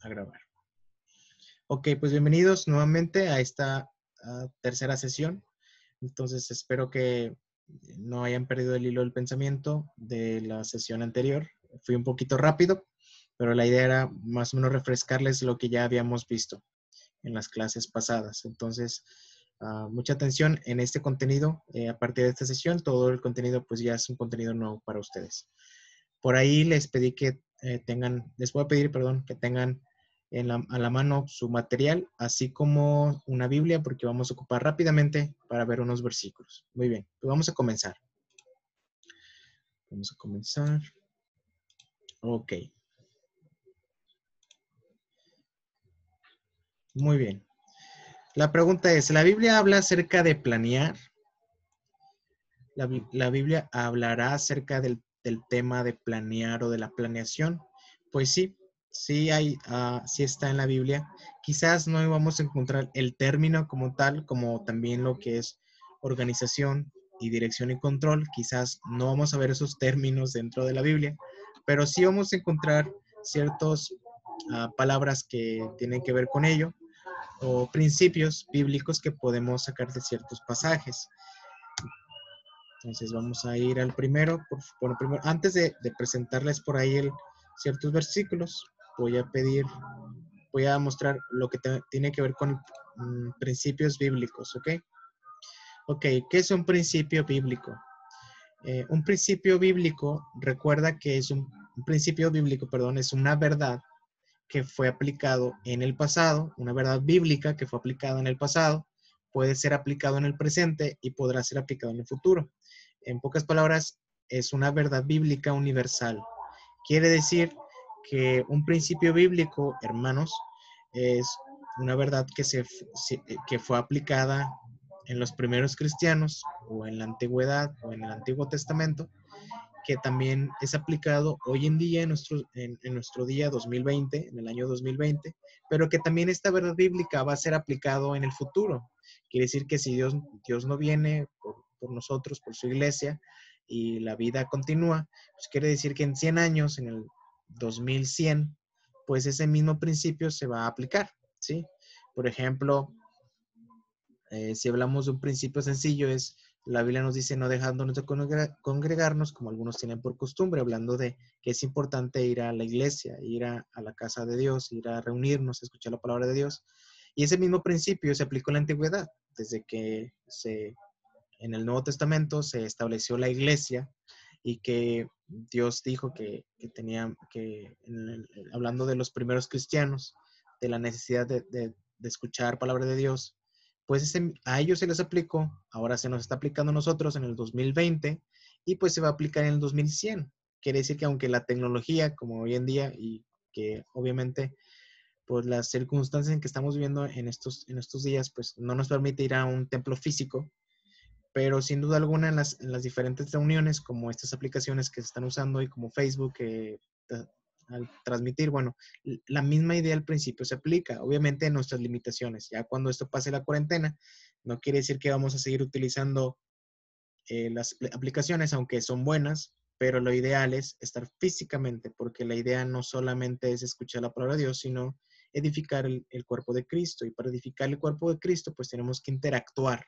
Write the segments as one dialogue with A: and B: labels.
A: a grabar. Ok, pues bienvenidos nuevamente a esta tercera sesión. Entonces espero que no hayan perdido el hilo del pensamiento de la sesión anterior. Fui un poquito rápido, pero la idea era más o menos refrescarles lo que ya habíamos visto en las clases pasadas. Entonces, mucha atención en este contenido. A partir de esta sesión, todo el contenido pues ya es un contenido nuevo para ustedes. Por ahí les pedí que les voy a pedir, perdón, que tengan a la mano su material, así como una Biblia, porque vamos a ocupar rápidamente para ver unos versículos. Muy bien, pues vamos a comenzar. Vamos a comenzar. Ok. Muy bien. La pregunta es, ¿la Biblia habla acerca de planear? ¿La Biblia hablará acerca del tema de planear o de la planeación? Pues sí, sí está en la Biblia. Quizás no vamos a encontrar el término como tal, como también lo que es organización y dirección y control. Quizás no vamos a ver esos términos dentro de la Biblia, pero sí vamos a encontrar ciertas palabras que tienen que ver con ello o principios bíblicos que podemos sacar de ciertos pasajes. Entonces vamos a ir al primero. Primero antes de presentarles por ahí ciertos versículos, voy a mostrar lo que tiene que ver con principios bíblicos, ¿ok? Ok, ¿qué es un principio bíblico? Un principio bíblico, recuerda que un principio bíblico, perdón, es una verdad que fue aplicado en el pasado, una verdad bíblica que fue aplicada en el pasado, puede ser aplicado en el presente y podrá ser aplicado en el futuro. En pocas palabras, es una verdad bíblica universal. Quiere decir que un principio bíblico, hermanos, es una verdad que fue aplicada en los primeros cristianos o en la antigüedad o en el Antiguo Testamento, que también es aplicado hoy en día en nuestro día 2020, en el año 2020, pero que también esta verdad bíblica va a ser aplicado en el futuro. Quiere decir que si Dios no viene por nosotros, por su iglesia, y la vida continúa, pues quiere decir que en 100 años, en el 2100, pues ese mismo principio se va a aplicar, ¿sí? Por ejemplo, si hablamos de un principio sencillo, la Biblia nos dice no dejándonos de congregarnos como algunos tienen por costumbre, hablando de que es importante ir a la iglesia, ir a la casa de Dios, ir a reunirnos, a escuchar la palabra de Dios. Y ese mismo principio se aplicó en la antigüedad, desde que en el Nuevo Testamento se estableció la iglesia y que Dios dijo hablando de los primeros cristianos, de la necesidad de escuchar palabra de Dios, pues a ellos se les aplicó, ahora se nos está aplicando a nosotros en el 2020 y pues se va a aplicar en el 2100. Quiere decir que aunque la tecnología, como hoy en día, y que obviamente pues las circunstancias en que estamos viviendo en estos días, pues no nos permite ir a un templo físico, pero sin duda alguna en las diferentes reuniones, como estas aplicaciones que se están usando y como Facebook, al transmitir, bueno, la misma idea al principio se aplica, obviamente en nuestras limitaciones. Ya cuando esto pase la cuarentena, no quiere decir que vamos a seguir utilizando las aplicaciones, aunque son buenas, pero lo ideal es estar físicamente, porque la idea no solamente es escuchar la palabra de Dios, sino edificar el cuerpo de Cristo. Y para edificar el cuerpo de Cristo, pues tenemos que interactuar,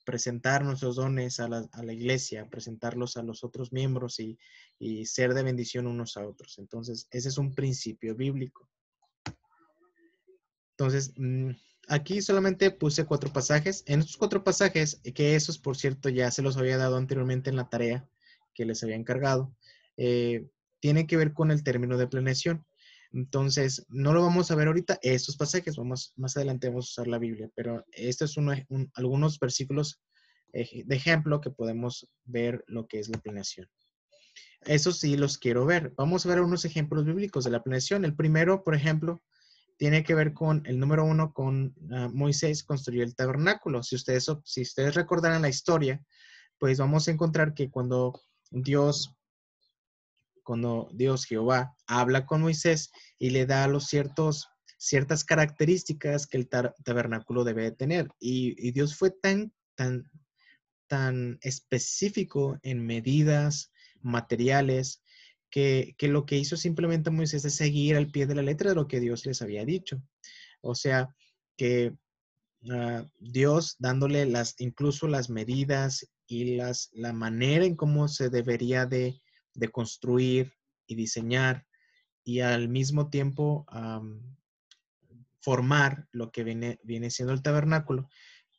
A: presentar nuestros dones a la iglesia, presentarlos a los otros miembros y ser de bendición unos a otros. Entonces, ese es un principio bíblico. Entonces, aquí solamente puse 4 pasajes. En estos 4 pasajes, que esos, por cierto, ya se los había dado anteriormente en la tarea que les había encargado, tiene que ver con el término de planeación. Entonces, no lo vamos a ver ahorita, estos pasajes, más adelante vamos a usar la Biblia, pero estos son algunos versículos de ejemplo que podemos ver lo que es la planeación. Eso sí los quiero ver. Vamos a ver unos ejemplos bíblicos de la planeación. El primero, por ejemplo, tiene que ver con el número 1, con Moisés construyó el tabernáculo. Si ustedes recordaran la historia, pues vamos a encontrar que cuando Dios Jehová habla con Moisés y le da ciertas características que el tabernáculo debe de tener. Y Dios fue tan específico en medidas, materiales, que lo que hizo simplemente Moisés es seguir al pie de la letra de lo que Dios les había dicho. O sea, que Dios dándole incluso las medidas y la manera en cómo se debería de construir y diseñar y al mismo tiempo formar lo que viene siendo el tabernáculo,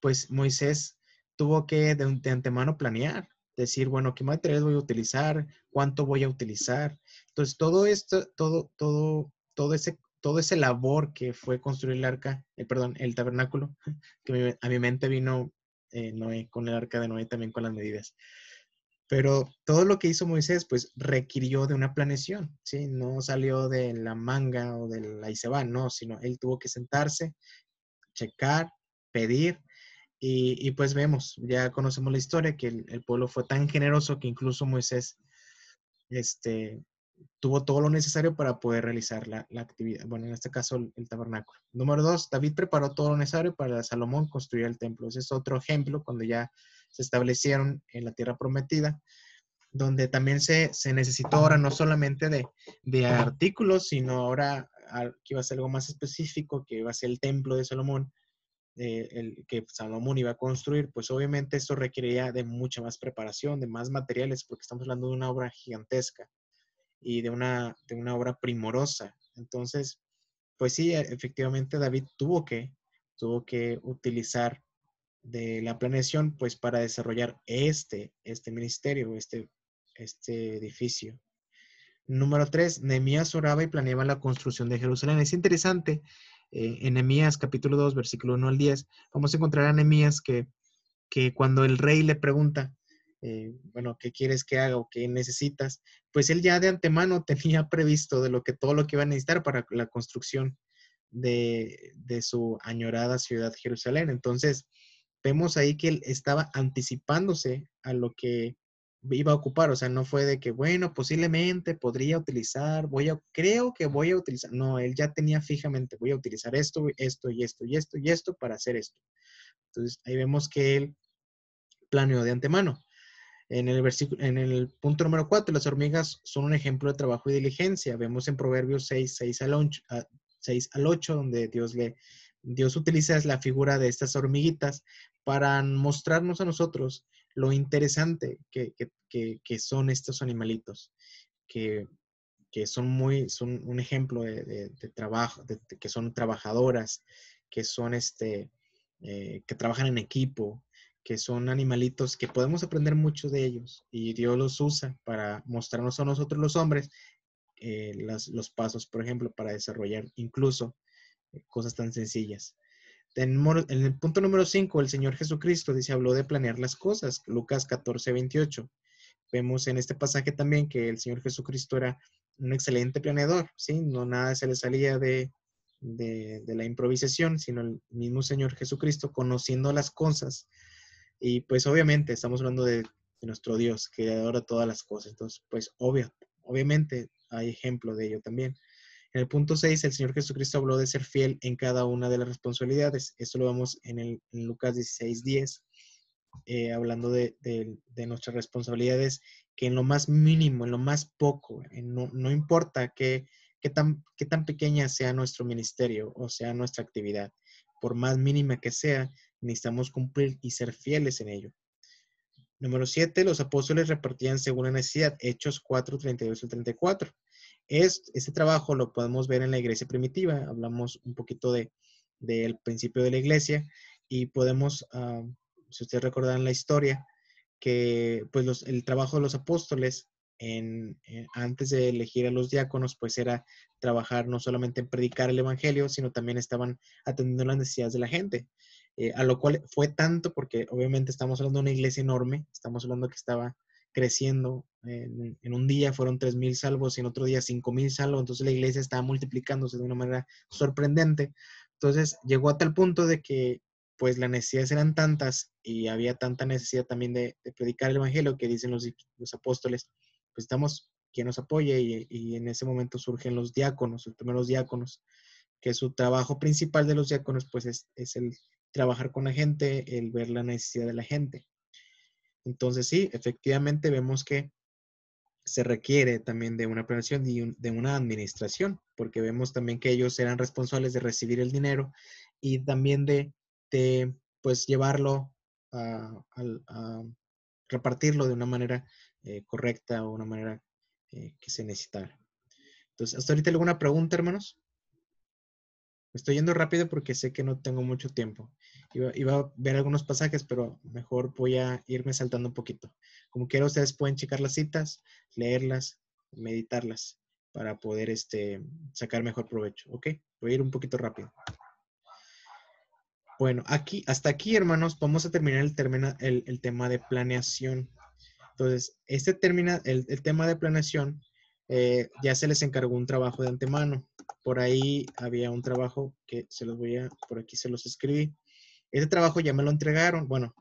A: pues Moisés tuvo que de antemano planear, decir, bueno, ¿qué materiales voy a utilizar? ¿Cuánto voy a utilizar? Entonces, todo esto, todo ese labor que fue construir el arca, perdón, el tabernáculo, que a mi mente vino Noé, con el arca de Noé, también con las medidas. Pero todo lo que hizo Moisés, pues requirió de una planeación, ¿sí? No salió de la manga o del ahí se va, no, sino él tuvo que sentarse, checar, pedir, y pues vemos, ya conocemos la historia, que el pueblo fue tan generoso que incluso Moisés, este, tuvo todo lo necesario para poder realizar la actividad, bueno, en este caso el tabernáculo. Número 2, David preparó todo lo necesario para Salomón construir el templo. Ese es otro ejemplo cuando ya se establecieron en la tierra prometida, donde también se necesitó ahora no solamente de artículos, sino ahora que iba a ser algo más específico, que iba a ser el templo de Salomón, el que Salomón iba a construir, pues obviamente esto requeriría de mucha más preparación, de más materiales, porque estamos hablando de una obra gigantesca y de una obra primorosa. Entonces, pues sí, efectivamente David tuvo que utilizar de la planeación, pues para desarrollar este ministerio, este edificio. Número 3, Nehemías oraba y planeaba la construcción de Jerusalén. Es interesante, en Nehemías capítulo 2, versículo 1 al 10, vamos a encontrar a Nehemías que cuando el rey le pregunta, bueno, ¿qué quieres que haga o qué necesitas? Pues él ya de antemano tenía previsto de todo lo que iba a necesitar para la construcción de su añorada ciudad Jerusalén. Entonces, vemos ahí que él estaba anticipándose a lo que iba a ocupar, o sea, no fue de que, bueno, posiblemente podría utilizar, creo que voy a utilizar, no, él ya tenía fijamente, voy a utilizar esto, esto y esto y esto y esto para hacer esto. Entonces, ahí vemos que él planeó de antemano. En el punto número 4, las hormigas son un ejemplo de trabajo y diligencia. Vemos en Proverbios 6 al 8 donde Dios utiliza la figura de estas hormiguitas para mostrarnos a nosotros lo interesante que son estos animalitos, que, que son un ejemplo de trabajo, que son trabajadoras, que son que trabajan en equipo, que son animalitos que podemos aprender mucho de ellos y Dios los usa para mostrarnos a nosotros los hombres los pasos, por ejemplo, para desarrollar incluso cosas tan sencillas. En el punto número 5, el Señor Jesucristo dice, habló de planear las cosas, Lucas 14:28. Vemos en este pasaje también que el Señor Jesucristo era un excelente planeador, ¿sí? No nada se le salía de la improvisación, sino el mismo Señor Jesucristo conociendo las cosas. Y pues obviamente estamos hablando de nuestro Dios, que adora todas las cosas. Entonces, pues obviamente hay ejemplo de ello también. En el punto 6, el Señor Jesucristo habló de ser fiel en cada una de las responsabilidades. Esto lo vemos en Lucas 16:10, hablando de nuestras responsabilidades, que en lo más mínimo, en lo más poco, no importa qué tan pequeña sea nuestro ministerio o sea nuestra actividad, por más mínima que sea, necesitamos cumplir y ser fieles en ello. Número 7, los apóstoles repartían según la necesidad, Hechos 4:32 al 34. Este trabajo lo podemos ver en la iglesia primitiva, hablamos un poquito del principio de la iglesia y podemos, si ustedes recordarán la historia, que pues el trabajo de los apóstoles antes de elegir a los diáconos, pues era trabajar no solamente en predicar el evangelio, sino también estaban atendiendo las necesidades de la gente. A lo cual fue tanto porque obviamente estamos hablando de una iglesia enorme, estamos hablando que estaba creciendo, en un día fueron 3,000 salvos y en otro día 5,000 salvos, entonces la iglesia estaba multiplicándose de una manera sorprendente. Entonces llegó a tal punto de que pues las necesidades eran tantas y había tanta necesidad también de predicar el evangelio que dicen los apóstoles, pues estamos quien nos apoye y en ese momento surgen los diáconos, los primeros diáconos, que su trabajo principal de los diáconos pues es el trabajar con la gente, el ver la necesidad de la gente. Entonces sí, efectivamente vemos que se requiere también de una planeación y de una administración, porque vemos también que ellos eran responsables de recibir el dinero y también de pues llevarlo a repartirlo de una manera correcta o una manera que se necesitara. Entonces, ¿hasta ahorita alguna pregunta, hermanos? Me estoy yendo rápido porque sé que no tengo mucho tiempo. Iba a ver algunos pasajes, pero mejor voy a irme saltando un poquito. Como quiera, ustedes pueden checar las citas, leerlas, meditarlas para poder sacar mejor provecho. ¿Ok? Voy a ir un poquito rápido. Bueno, hasta aquí, hermanos, vamos a terminar el tema de planeación. Entonces, el tema de planeación, ya se les encargó un trabajo de antemano. Por ahí había un trabajo que por aquí se los escribí. Ese trabajo ya me lo entregaron, bueno,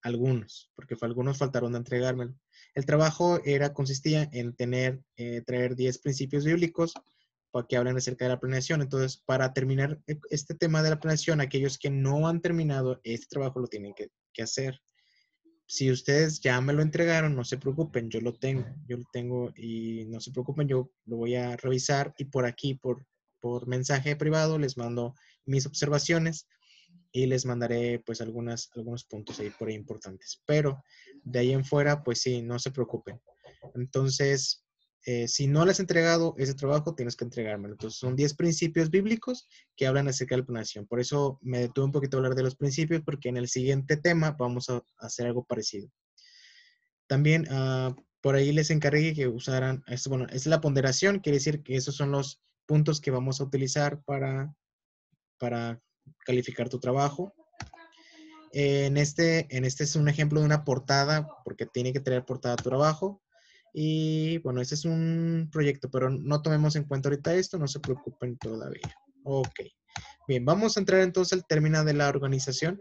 A: algunos, porque algunos faltaron de entregármelo. El trabajo consistía en traer 10 principios bíblicos para que hablen acerca de la planeación. Entonces, para terminar este tema de la planeación, aquellos que no han terminado este trabajo lo tienen que hacer. Si ustedes ya me lo entregaron, no se preocupen, yo lo tengo y no se preocupen, yo lo voy a revisar y por aquí, por mensaje privado, les mando mis observaciones y les mandaré pues algunos puntos ahí por ahí importantes. Pero de ahí en fuera, pues sí, no se preocupen. Entonces, si no les has entregado ese trabajo, tienes que entregármelo. Entonces, son 10 principios bíblicos que hablan acerca de la planeación. Por eso me detuve un poquito a hablar de los principios, porque en el siguiente tema vamos a hacer algo parecido. También por ahí les encargué que usaran, bueno, es la ponderación, quiere decir que esos son los puntos que vamos a utilizar para calificar tu trabajo. En este es un ejemplo de una portada, porque tiene que traer portada a tu trabajo. Y bueno, este es un proyecto, pero no tomemos en cuenta ahorita esto, no se preocupen todavía. Ok. Bien, vamos a entrar entonces al término de la organización.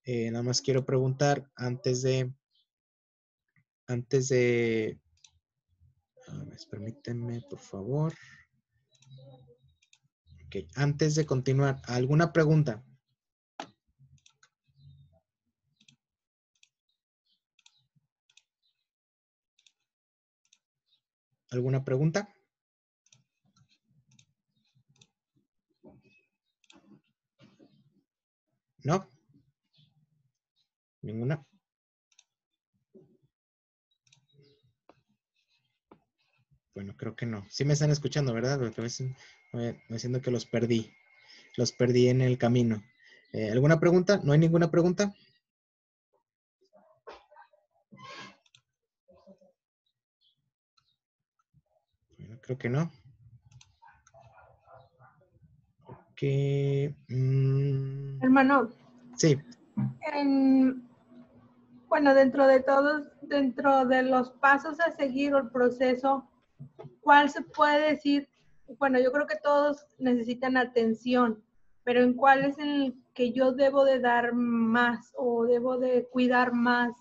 A: Nada más quiero preguntar permítanme, por favor. Ok, antes de continuar, ¿alguna pregunta? ¿Alguna pregunta? ¿No? ¿Ninguna? Bueno, creo que no. Sí me están escuchando, ¿verdad? Porque a veces me siento que los perdí. Los perdí en el camino. ¿Alguna pregunta? ¿No hay ninguna pregunta? Bueno, creo que no. Ok.
B: Hermano.
A: Sí.
B: Bueno, dentro de todos, dentro de los pasos a seguir o el proceso, ¿cuál se puede decir? Bueno, yo creo que todos necesitan atención, pero ¿en cuál es el que yo debo de dar más o debo de cuidar más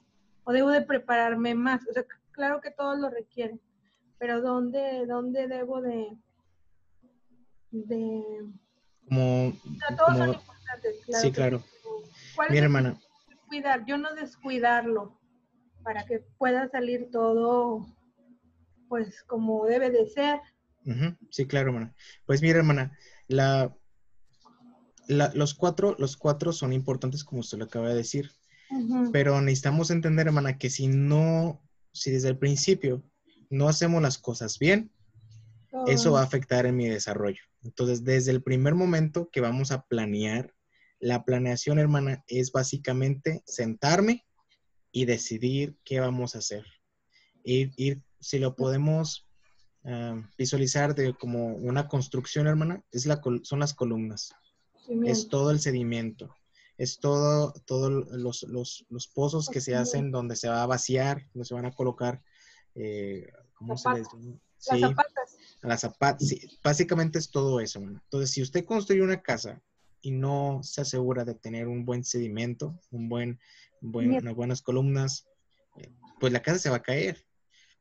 B: o debo de prepararme más? O sea, claro que todos lo requieren, pero ¿dónde debo de
A: Como,
B: todos son importantes, claro
A: sí,
B: que sí.
A: claro.
B: ¿Cuál es
A: Mira,
B: el que
A: hermana.
B: cuidar? Yo no descuidarlo para que pueda salir todo pues como debe de ser.
A: Sí, claro, hermana. Pues mira, hermana, los cuatro son importantes, como usted lo acaba de decir, pero necesitamos entender, hermana, que si desde el principio no hacemos las cosas bien, eso va a afectar en mi desarrollo. Entonces, desde el primer momento que vamos a planear, la planeación, hermana, es básicamente sentarme y decidir qué vamos a hacer. Si lo podemos visualizar como una construcción, hermana, son las columnas. Es todo el sedimento. Es todos los pozos que se hacen donde se va a vaciar, donde se van a colocar, ¿cómo se les llama?
B: Las
A: Sí,
B: zapatas.
A: las zapatas. Sí, básicamente es todo eso, hermana. Entonces, si usted construye una casa y no se asegura de tener un buen sedimento, unas buenas columnas, pues la casa se va a caer.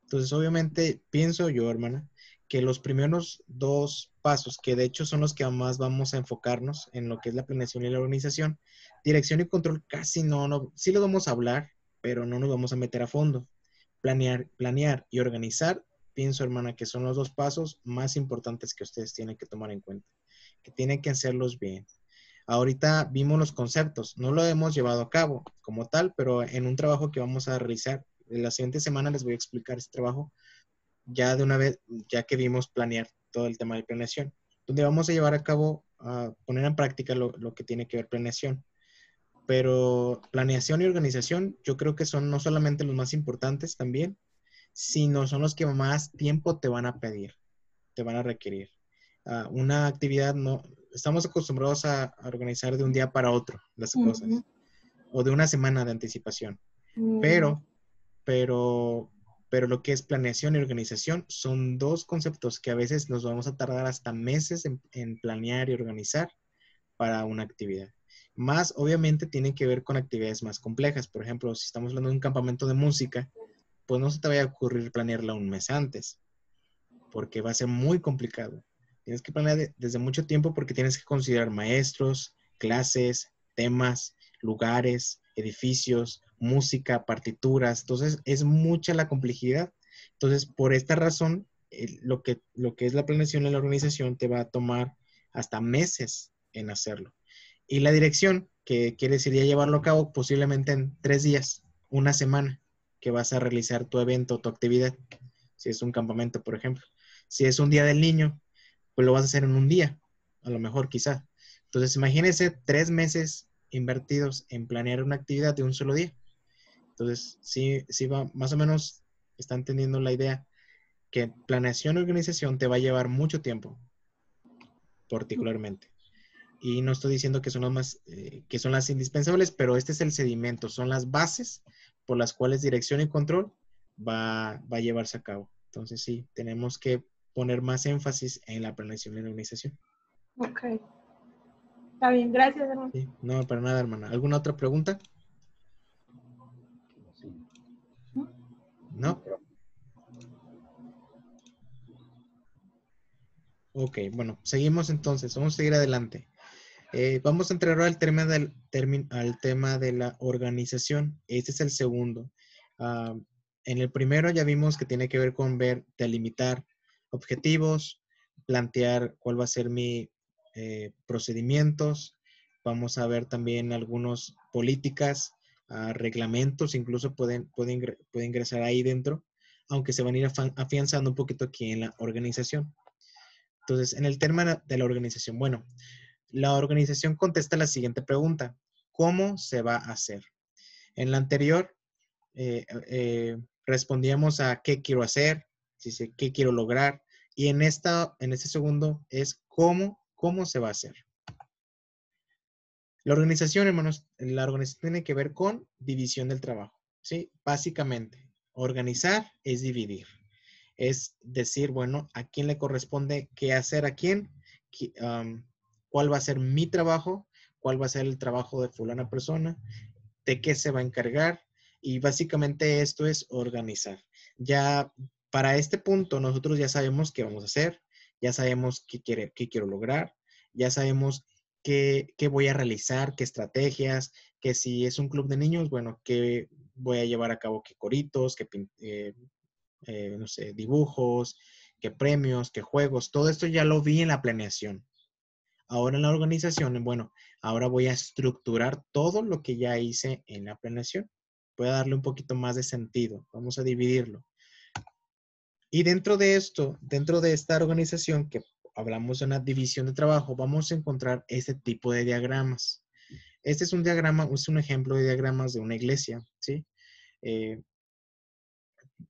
A: Entonces, obviamente, pienso yo, hermana, que los primeros dos pasos, que de hecho son los que más vamos a enfocarnos en lo que es la planeación y la organización, dirección y control casi sí lo vamos a hablar, pero no nos vamos a meter a fondo. Planear y organizar, pienso, hermana, que son los dos pasos más importantes que ustedes tienen que tomar en cuenta, que tienen que hacerlos bien. Ahorita vimos los conceptos, no lo hemos llevado a cabo como tal, pero en un trabajo que vamos a realizar, en la siguiente semana les voy a explicar este trabajo ya de una vez, ya que vimos planear todo el tema de planeación, donde vamos a llevar a cabo, a poner en práctica lo que tiene que ver planeación. Pero planeación y organización yo creo que son no solamente los más importantes también, sino son los que más tiempo te van a pedir, te van a requerir. Una actividad no, estamos acostumbrados a organizar de un día para otro las cosas, o de una semana de anticipación, pero, pero, pero lo que es planeación y organización son dos conceptos que a veces nos vamos a tardar hasta meses en planear y organizar para una actividad. Más, obviamente, tiene que ver con actividades más complejas. Por ejemplo, si estamos hablando de un campamento de música, pues no se te vaya a ocurrir planearla un mes antes, porque va a ser muy complicado. Tienes que planear desde mucho tiempo porque tienes que considerar maestros, clases, temas, lugares, edificios, música, partituras. Entonces, es mucha la complejidad. Entonces, por esta razón, lo que es la planeación y la organización te va a tomar hasta meses en hacerlo. Y la dirección, que quiere decir ya llevarlo a cabo posiblemente en 3 días, una semana, que vas a realizar tu evento, tu actividad, si es un campamento, por ejemplo. Si es un día del niño, pues lo vas a hacer en un día, a lo mejor quizá. Entonces, imagínense 3 meses invertidos en planear una actividad de un solo día. Entonces, sí va, más o menos están entendiendo la idea que planeación y organización te va a llevar mucho tiempo, particularmente. Y no estoy diciendo que son las más, que son las indispensables, pero este es el sedimento, son las bases por las cuales dirección y control va a llevarse a cabo. Entonces sí, tenemos que poner más énfasis en la planeación y la organización.
B: Ok. Está bien, gracias, hermano.
A: Sí, no, para nada, hermana. ¿Alguna otra pregunta? ¿No? Ok, bueno, seguimos entonces. Vamos a seguir adelante. Vamos a entrar ahora al tema de la organización. Este es el segundo. Ah, en el primero ya vimos que tiene que ver con delimitar objetivos, plantear cuál va a ser mi procedimientos. Vamos a ver también algunas políticas, reglamentos, incluso puede ingresar ahí dentro, aunque se van a ir afianzando un poquito aquí en la organización. Entonces, en el tema de la organización, bueno, la organización contesta la siguiente pregunta: ¿cómo se va a hacer? En la anterior respondíamos a qué quiero hacer, qué quiero lograr, y en este segundo es cómo se va a hacer. La organización, hermanos, la organización tiene que ver con división del trabajo, ¿sí? Básicamente, organizar es dividir. Es decir, bueno, a quién le corresponde qué hacer a quién, cuál va a ser mi trabajo, cuál va a ser el trabajo de fulana persona, de qué se va a encargar, y básicamente esto es organizar. Ya para este punto nosotros ya sabemos qué vamos a hacer, ya sabemos qué quiero lograr, ya sabemos qué voy a realizar, qué estrategias, que si es un club de niños, bueno, qué voy a llevar a cabo, qué coritos, no sé, dibujos, qué premios, qué juegos, todo esto ya lo vi en la planeación. Ahora en la organización, bueno, ahora voy a estructurar todo lo que ya hice en la planeación. Voy a darle un poquito más de sentido. Vamos a dividirlo. Y dentro de esto, dentro de esta organización que hablamos de una división de trabajo, vamos a encontrar este tipo de diagramas. Este es un diagrama, es un ejemplo de diagramas de una iglesia, ¿sí?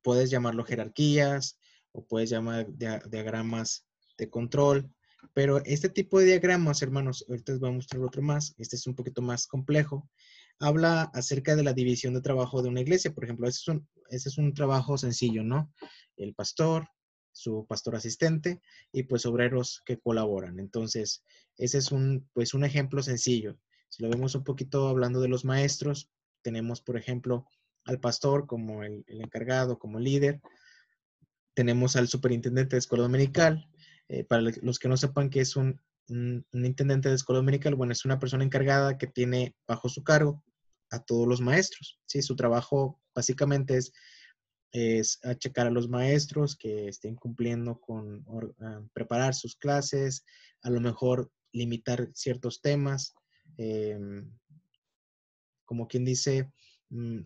A: Puedes llamarlo jerarquías o puedes llamar diagramas de control, pero este tipo de diagramas, hermanos, ahorita les voy a mostrar otro más, este es un poquito más complejo, habla acerca de la división de trabajo de una iglesia. Por ejemplo, ese es un trabajo sencillo, ¿no? El pastor, su pastor asistente y pues obreros que colaboran. Entonces, ese es pues un ejemplo sencillo. Si lo vemos un poquito hablando de los maestros, tenemos, por ejemplo, al pastor como el encargado, como líder. Tenemos al superintendente de escuela dominical. Para los que no sepan qué es un intendente de escuela dominical, bueno, es una persona encargada que tiene bajo su cargo a todos los maestros. ¿Sí? Su trabajo básicamente es es a checar a los maestros que estén cumpliendo con preparar sus clases, a lo mejor limitar ciertos temas, como quien dice,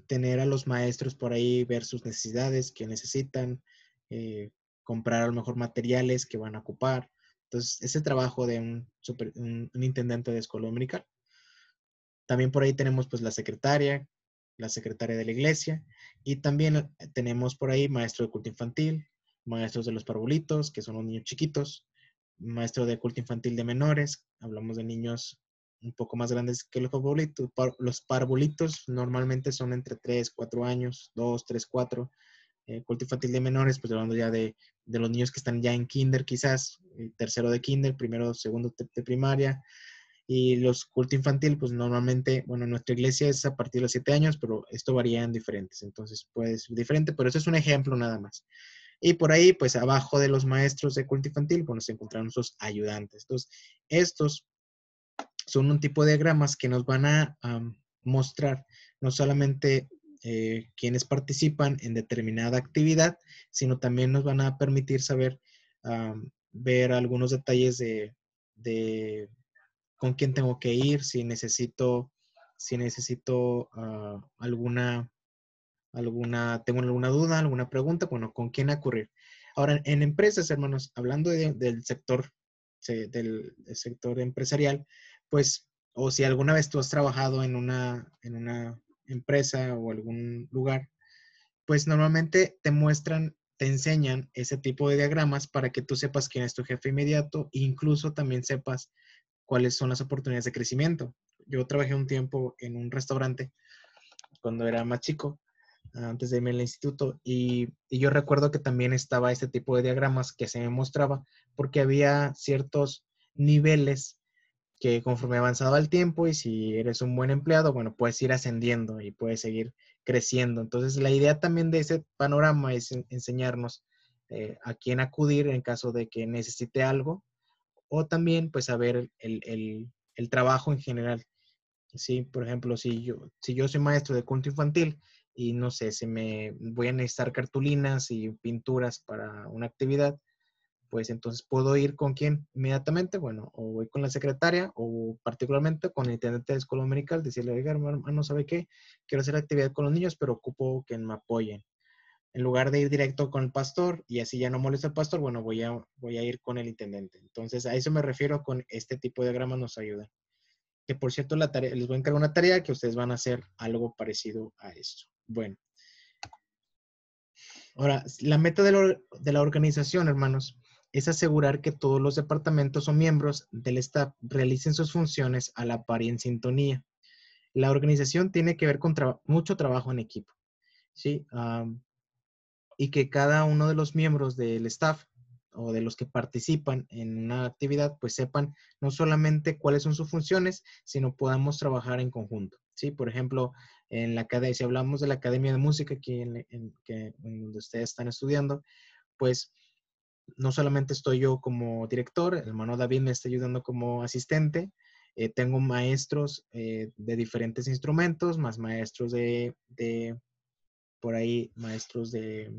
A: tener a los maestros por ahí, ver sus necesidades que necesitan, eh, comprar a lo mejor materiales que van a ocupar. Entonces, ese trabajo de un intendente de escuela dominical. También por ahí tenemos pues la secretaria de la iglesia, y también tenemos por ahí maestro de culto infantil, maestros de los parvulitos, que son los niños chiquitos, maestro de culto infantil de menores, hablamos de niños un poco más grandes que los parvulitos. Los parvulitos normalmente son entre 3, 4 años, 2, 3, 4. Culto infantil de menores, pues hablando ya de los niños que están ya en kinder quizás, tercero de kinder, primero, segundo de primaria. Y los culto infantil, pues normalmente, bueno, en nuestra iglesia es a partir de los 7 años, pero esto varía en diferentes, entonces puede ser diferente, pero eso es un ejemplo nada más. Y por ahí, pues abajo de los maestros de culto infantil, pues nos encontramos sus ayudantes. Entonces, estos son un tipo de diagramas que nos van a mostrar no solamente quienes participan en determinada actividad, sino también nos van a permitir saber, ver algunos detalles de con quién tengo que ir, si necesito tengo alguna duda, alguna pregunta, bueno, con quién acudir. Ahora, en empresas, hermanos, hablando del sector, del sector empresarial, pues, o si alguna vez tú has trabajado en una empresa o algún lugar, pues normalmente te enseñan ese tipo de diagramas para que tú sepas quién es tu jefe inmediato e incluso también sepas cuáles son las oportunidades de crecimiento. Yo trabajé un tiempo en un restaurante cuando era más chico, antes de irme al instituto, y yo recuerdo que también estaba este tipo de diagramas que se me mostraba, porque había ciertos niveles que conforme avanzaba el tiempo y si eres un buen empleado, bueno, puedes ir ascendiendo y puedes seguir creciendo. Entonces, la idea también de ese panorama es enseñarnos a quién acudir en caso de que necesite algo, o también pues saber el trabajo en general. Sí, por ejemplo, si yo soy maestro de culto infantil y no sé, si me voy a necesitar cartulinas y pinturas para una actividad, pues entonces puedo ir con quién inmediatamente, bueno, o voy con la secretaria o particularmente con el intendente de escuela dominical, decirle, oiga, hermano, ¿sabe qué? Quiero hacer actividad con los niños, pero ocupo que me apoyen. En lugar de ir directo con el pastor y así ya no molesta al pastor, bueno, voy a ir con el intendente. Entonces, a eso me refiero con este tipo de diagramas nos ayuda. Que por cierto, les voy a encargar una tarea que ustedes van a hacer algo parecido a esto. Bueno, ahora, la meta de la organización, hermanos, es asegurar que todos los departamentos o miembros del staff realicen sus funciones a la par y en sintonía. La organización tiene que ver con mucho trabajo en equipo, ¿sí? Y que cada uno de los miembros del staff o de los que participan en una actividad, pues sepan no solamente cuáles son sus funciones, sino podamos trabajar en conjunto, ¿sí? Por ejemplo, en la academia, si hablamos de la Academia de Música aquí en donde ustedes están estudiando, pues no solamente estoy yo como director, el hermano David me está ayudando como asistente, tengo maestros de diferentes instrumentos, más maestros por ahí maestros de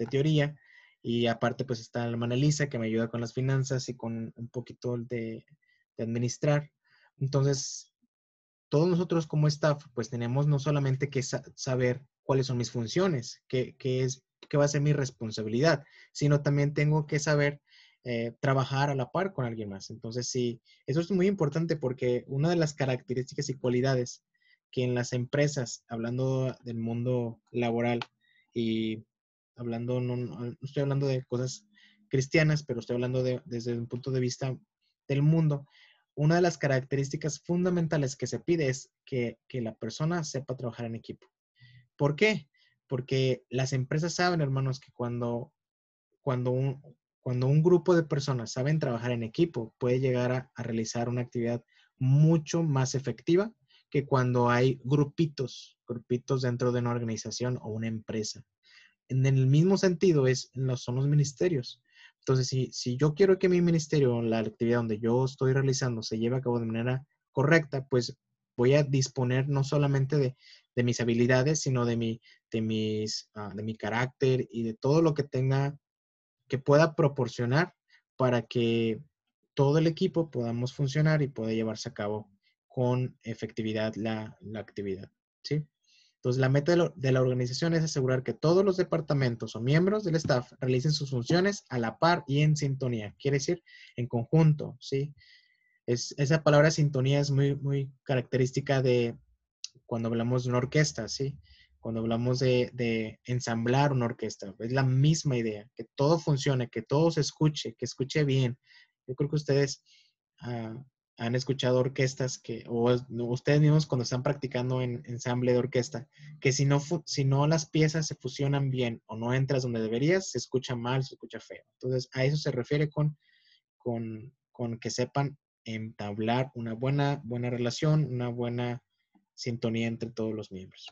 A: teoría, y aparte pues está la hermana Elisa que me ayuda con las finanzas y con un poquito de administrar. Entonces, todos nosotros como staff pues tenemos no solamente que saber cuáles son mis funciones, qué va a ser mi responsabilidad, sino también tengo que saber trabajar a la par con alguien más. Entonces, sí, eso es muy importante porque una de las características y cualidades que en las empresas, hablando del mundo laboral y hablando, no estoy hablando de cosas cristianas, pero estoy hablando desde un punto de vista del mundo, una de las características fundamentales que se pide es que la persona sepa trabajar en equipo. ¿Por qué? Porque las empresas saben, hermanos, que cuando un, cuando un grupo de personas saben trabajar en equipo, puede llegar a realizar una actividad mucho más efectiva que cuando hay grupitos dentro de una organización o una empresa. En el mismo sentido son los ministerios. Entonces, si yo quiero que mi ministerio, la actividad donde yo estoy realizando, se lleve a cabo de manera correcta, pues voy a disponer no solamente de mis habilidades, sino de mi carácter y de todo lo que tenga, que pueda proporcionar para que todo el equipo podamos funcionar y pueda llevarse a cabo con efectividad la actividad, ¿sí? Entonces, la meta de la organización es asegurar que todos los departamentos o miembros del staff realicen sus funciones a la par y en sintonía. Quiere decir, en conjunto, ¿sí? Esa palabra sintonía es muy, muy característica de cuando hablamos de una orquesta, ¿sí? Cuando hablamos de ensamblar una orquesta. Es la misma idea, que todo funcione, que todo se escuche, que escuche bien. Yo creo que ustedes han escuchado orquestas o ustedes mismos cuando están practicando en ensamble de orquesta, que si no las piezas se fusionan bien o no entras donde deberías, se escucha mal, se escucha feo. Entonces, a eso se refiere con que sepan entablar una buena relación, una buena sintonía entre todos los miembros.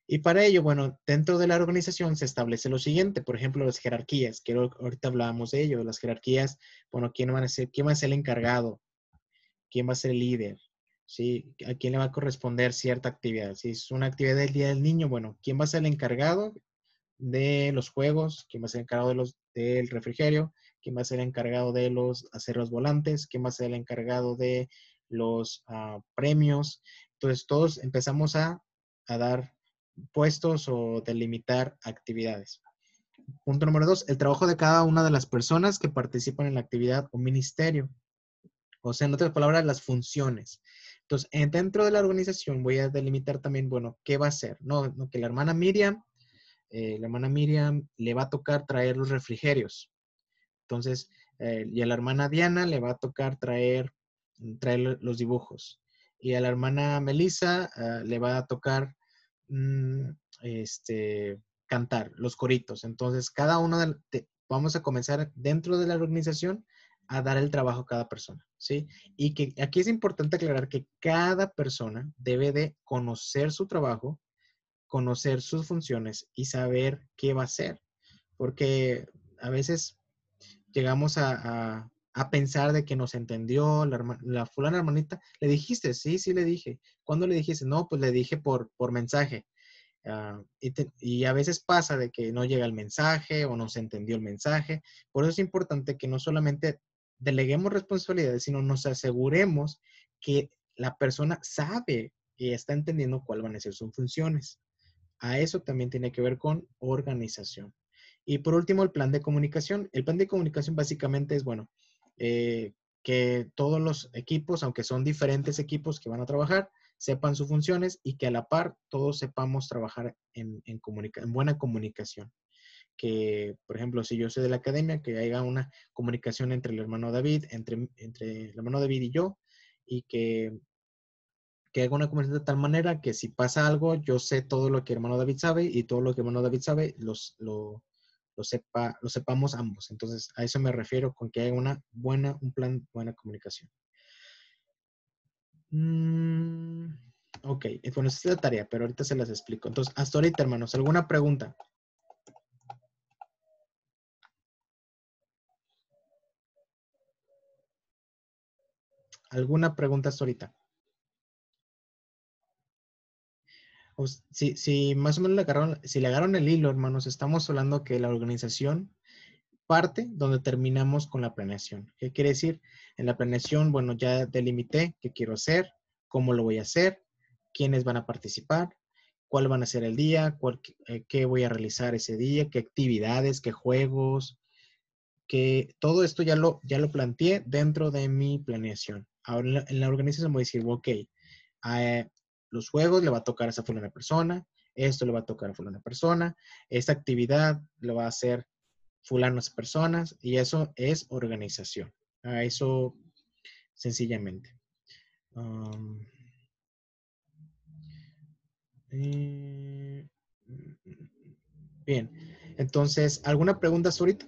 A: Y para ello, bueno, dentro de la organización se establece lo siguiente, por ejemplo, las jerarquías, que ahorita hablábamos de ello, las jerarquías, bueno, quién va a ser el encargado? ¿Quién va a ser el líder? ¿Sí? ¿A quién le va a corresponder cierta actividad? Si es una actividad del Día del Niño, bueno, ¿quién va a ser el encargado de los juegos? ¿Quién va a ser el encargado del refrigerio? ¿Quién va a ser el encargado de hacer los volantes? ¿Quién va a ser el encargado de los premios? Entonces, todos empezamos a dar puestos o delimitar actividades. Punto número 2, el trabajo de cada una de las personas que participan en la actividad o ministerio. O sea, en otras palabras, las funciones. Entonces, dentro de la organización voy a delimitar también, bueno, ¿qué va a hacer? No, que la hermana Miriam le va a tocar traer los refrigerios. Entonces, y a la hermana Diana le va a tocar traer los dibujos. Y a la hermana Melissa le va a tocar cantar los coritos. Entonces, cada uno vamos a comenzar dentro de la organización a dar el trabajo a cada persona, ¿sí? Y que aquí es importante aclarar que cada persona debe de conocer su trabajo, conocer sus funciones y saber qué va a hacer. Porque a veces llegamos a pensar de que nos entendió la fulana hermanita. ¿Le dijiste? Sí, sí le dije. ¿Cuándo le dijiste? No, pues le dije por mensaje. Y a veces pasa de que no llega el mensaje o no se entendió el mensaje. Por eso es importante que no solamente deleguemos responsabilidades, sino nos aseguremos que la persona sabe y está entendiendo cuáles van a ser sus funciones. A eso también tiene que ver con organización. Y por último, el plan de comunicación. El plan de comunicación básicamente es, bueno, que todos los equipos, aunque son diferentes equipos que van a trabajar, sepan sus funciones y que a la par todos sepamos trabajar en buena comunicación. Que, por ejemplo, si yo soy de la academia, que haya una comunicación entre el hermano David, entre el hermano David y yo, y que haga una conversación de tal manera que si pasa algo, yo sé todo lo que hermano David sabe y todo lo que hermano David sabe, lo sepamos ambos. Entonces, a eso me refiero con que haya un plan, buena comunicación. Ok, bueno, esa es la tarea, pero ahorita se las explico. Entonces, hasta ahorita, hermanos, ¿alguna pregunta? ¿Alguna pregunta hasta ahorita? Si más o menos si le agarraron el hilo, hermanos, estamos hablando que la organización parte donde terminamos con la planeación. ¿Qué quiere decir? En la planeación, bueno, ya delimité qué quiero hacer, cómo lo voy a hacer, quiénes van a participar, cuál van a ser el día, qué voy a realizar ese día, qué actividades, qué juegos, que todo esto ya lo planteé dentro de mi planeación. Ahora en la organización voy a decir, ok, los juegos le va a tocar a esa fulana persona, esto le va a tocar a fulana persona, esta actividad lo va a hacer fulanas personas y eso es organización. Eso sencillamente. Bien, entonces, ¿alguna pregunta hasta ahorita?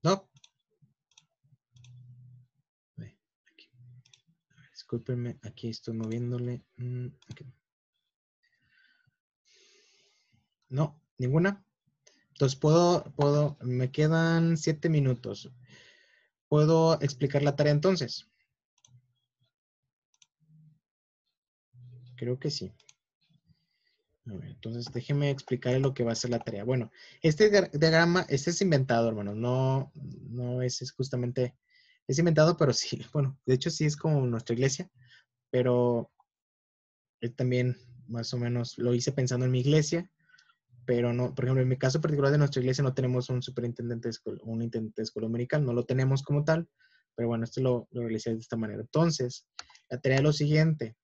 A: ¿No? Aquí. Discúlpenme, aquí estoy moviéndole. Okay. No, ninguna. Entonces me quedan 7 minutos. ¿Puedo explicar la tarea entonces? Creo que sí. A ver, entonces déjeme explicarle lo que va a ser la tarea. Bueno, este diagrama, este es inventado, hermanos. No es justamente, es inventado, pero sí, bueno, de hecho sí es como nuestra iglesia, pero también más o menos lo hice pensando en mi iglesia, pero no, por ejemplo, en mi caso particular de nuestra iglesia no tenemos un superintendente de escuela, un intendente de escuela dominical, no lo tenemos como tal, pero bueno, esto lo realicé de esta manera. Entonces, la tarea es lo siguiente.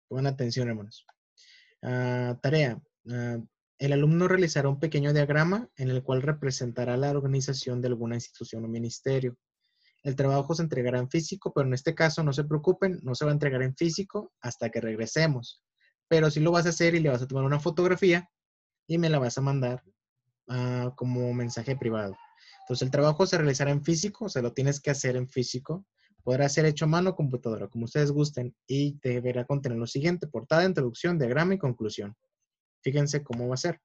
A: Pongan atención, hermanos. Tarea. El alumno realizará un pequeño diagrama en el cual representará la organización de alguna institución o ministerio. El trabajo se entregará en físico, pero en este caso no se preocupen, no se va a entregar en físico hasta que regresemos. Pero sí lo vas a hacer y le vas a tomar una fotografía y me la vas a mandar como mensaje privado. Entonces el trabajo se realizará en físico, o sea, lo tienes que hacer en físico. Podrá ser hecho a mano o computadora, como ustedes gusten, y deberá contener lo siguiente: portada, introducción, diagrama y conclusión. Fíjense cómo va a ser.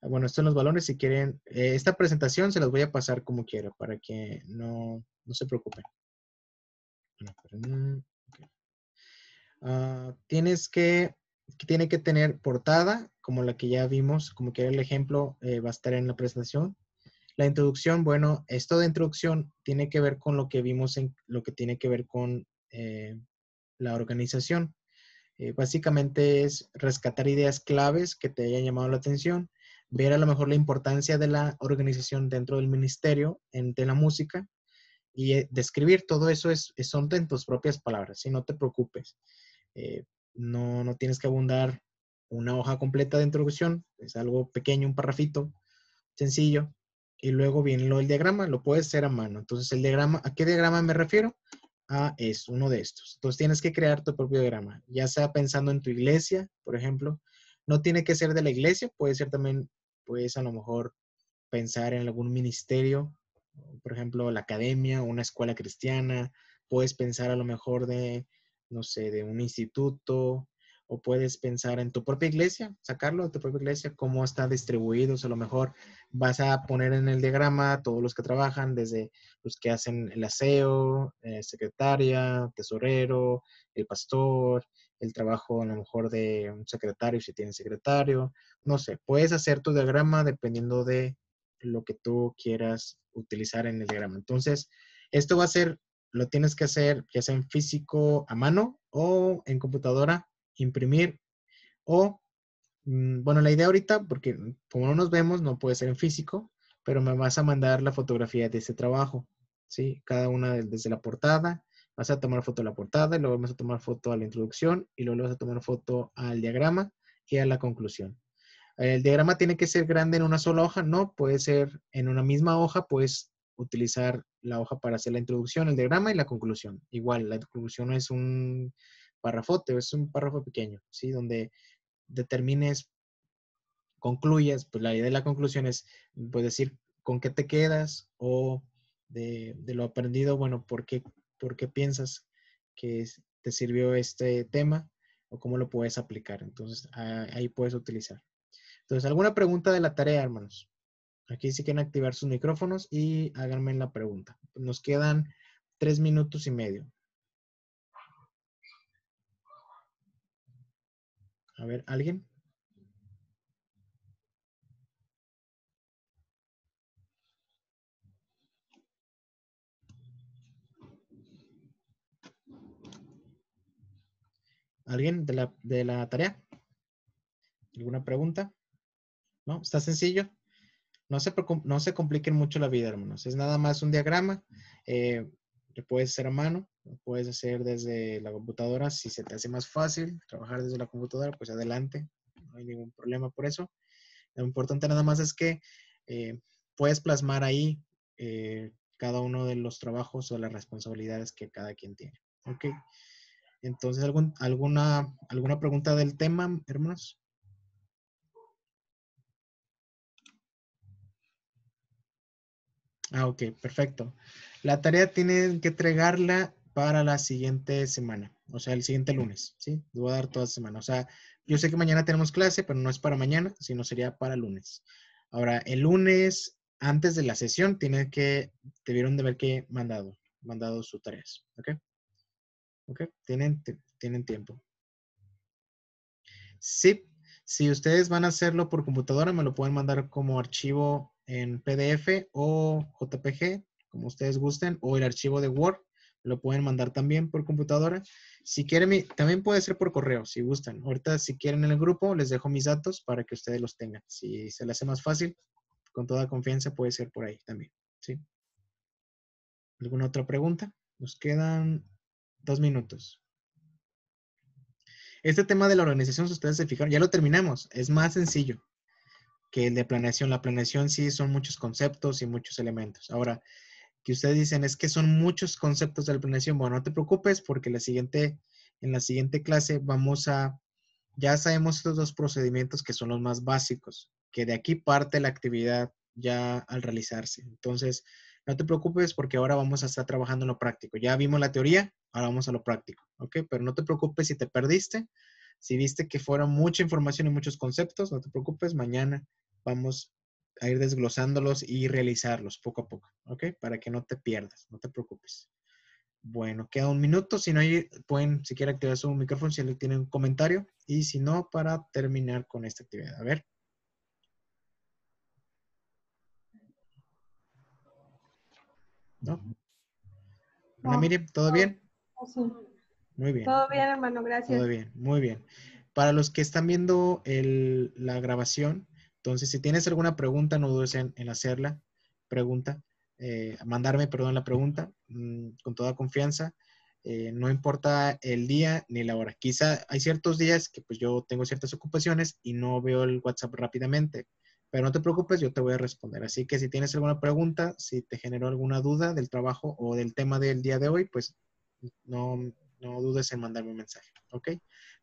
A: Bueno, estos son los valores. Si quieren, esta presentación se las voy a pasar como quiera, para que no se preocupen. Bueno, okay. Tiene que tener portada, como la que ya vimos, como que era el ejemplo, va a estar en la presentación. La introducción, bueno, esto de introducción tiene que ver con lo que vimos en lo que tiene que ver con la organización. Básicamente es rescatar ideas claves que te hayan llamado la atención, ver a lo mejor la importancia de la organización dentro del ministerio de la música y describir todo eso son en tus propias palabras, si no te preocupes. No tienes que abundar una hoja completa de introducción, es algo pequeño, un parrafito sencillo, y luego viene el diagrama, lo puedes hacer a mano. Entonces el diagrama, ¿a qué diagrama me refiero? Es uno de estos. Entonces tienes que crear tu propio diagrama, ya sea pensando en tu iglesia, por ejemplo. No tiene que ser de la iglesia, puede ser también, puedes a lo mejor pensar en algún ministerio, por ejemplo, la academia, una escuela cristiana, puedes pensar a lo mejor de, no sé, de un instituto, o puedes pensar en tu propia iglesia, sacarlo de tu propia iglesia, cómo está distribuido. A lo mejor vas a poner en el diagrama todos los que trabajan, desde los que hacen el aseo, secretaria, tesorero, el pastor, el trabajo a lo mejor de un secretario, si tiene secretario, no sé, puedes hacer tu diagrama dependiendo de lo que tú quieras utilizar en el diagrama. Entonces, esto va a ser, lo tienes que hacer ya sea en físico a mano o en computadora, imprimir o, bueno, la idea ahorita, porque como no nos vemos, no puede ser en físico, pero me vas a mandar la fotografía de ese trabajo, ¿sí? Cada una desde la portada, vas a tomar foto de la portada, y luego vas a tomar foto a la introducción, y luego vas a tomar foto al diagrama y a la conclusión. El diagrama tiene que ser grande en una sola hoja, no, puede ser en una misma hoja, puedes utilizar la hoja para hacer la introducción, el diagrama y la conclusión. Igual, la conclusión es un párrafote, es un párrafo pequeño, ¿sí? Donde determines, concluyas, pues la idea de la conclusión es, pues decir, con qué te quedas o de lo aprendido, bueno, por qué piensas que te sirvió este tema o cómo lo puedes aplicar. Entonces, ahí puedes utilizar. Entonces, ¿alguna pregunta de la tarea, hermanos? Aquí sí quieren activar sus micrófonos y háganme la pregunta. Nos quedan 3 minutos y medio. A ver, ¿alguien? ¿Alguien de la tarea? ¿Alguna pregunta? ¿No? ¿Está sencillo? No se compliquen mucho la vida, hermanos. Es nada más un diagrama. Lo puedes hacer a mano, lo puedes hacer desde la computadora. Si se te hace más fácil trabajar desde la computadora, pues adelante. No hay ningún problema por eso. Lo importante nada más es que puedes plasmar ahí cada uno de los trabajos o las responsabilidades que cada quien tiene. Ok. Entonces, ¿alguna pregunta del tema, hermanos? Ok, perfecto. La tarea tienen que entregarla para la siguiente semana, o sea, el siguiente lunes, ¿sí? Les voy a dar toda la semana. O sea, yo sé que mañana tenemos clase, pero no es para mañana, sino sería para lunes. Ahora, el lunes, antes de la sesión, debieron de haber que mandado sus tareas. ¿Ok? ¿Ok? Tienen tiempo. Sí, si ustedes van a hacerlo por computadora, me lo pueden mandar como archivo en PDF o JPG, como ustedes gusten, o el archivo de Word, lo pueden mandar también por computadora. Si quieren, también puede ser por correo, si gustan. Ahorita, si quieren en el grupo, les dejo mis datos para que ustedes los tengan. Si se les hace más fácil, con toda confianza puede ser por ahí también. ¿Sí? ¿Alguna otra pregunta? Nos quedan 2 minutos. Este tema de la organización, si ustedes se fijaron, ya lo terminamos. Es más sencillo que el de planeación. La planeación sí son muchos conceptos y muchos elementos. Ahora, que ustedes dicen es que son muchos conceptos de la planeación. Bueno, no te preocupes porque en la siguiente clase ya sabemos estos 2 procedimientos que son los más básicos, que de aquí parte la actividad ya al realizarse. Entonces, no te preocupes porque ahora vamos a estar trabajando en lo práctico. Ya vimos la teoría, ahora vamos a lo práctico, ¿ok? Pero no te preocupes si te perdiste, si viste que fueron mucha información y muchos conceptos, no te preocupes, mañana vamos a ir desglosándolos y realizarlos poco a poco, ¿ok? Para que no te pierdas, no te preocupes. Bueno, queda 1 minuto. Si no, pueden siquiera activar su micrófono si tienen un comentario. Y si no, para terminar con esta actividad. A ver. ¿No? Ana Miriam, ¿todo bien?
B: Sí.
A: Muy bien.
B: Todo bien, hermano, gracias.
A: Todo bien, muy bien. Para los que están viendo la grabación, entonces, si tienes alguna pregunta, no dudes en hacerla. Mandarme, perdón, la pregunta con toda confianza. No importa el día ni la hora. Quizá hay ciertos días que pues yo tengo ciertas ocupaciones y no veo el WhatsApp rápidamente, pero no te preocupes, yo te voy a responder. Así que si tienes alguna pregunta, si te generó alguna duda del trabajo o del tema del día de hoy, pues no, no dudes en mandarme un mensaje, ¿ok?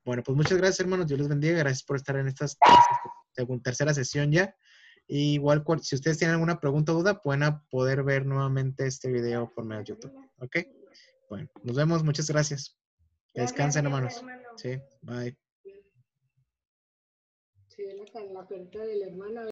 A: Bueno, pues muchas gracias, hermanos. Dios les bendiga. Gracias por estar en esta tercera sesión ya. Y igual, si ustedes tienen alguna pregunta o duda, pueden poder ver nuevamente este video por medio de YouTube, ¿ok? Bueno, nos vemos. Muchas gracias. Que descansen, hermanos. Sí, bye.
C: Sí, la perrita de la hermana.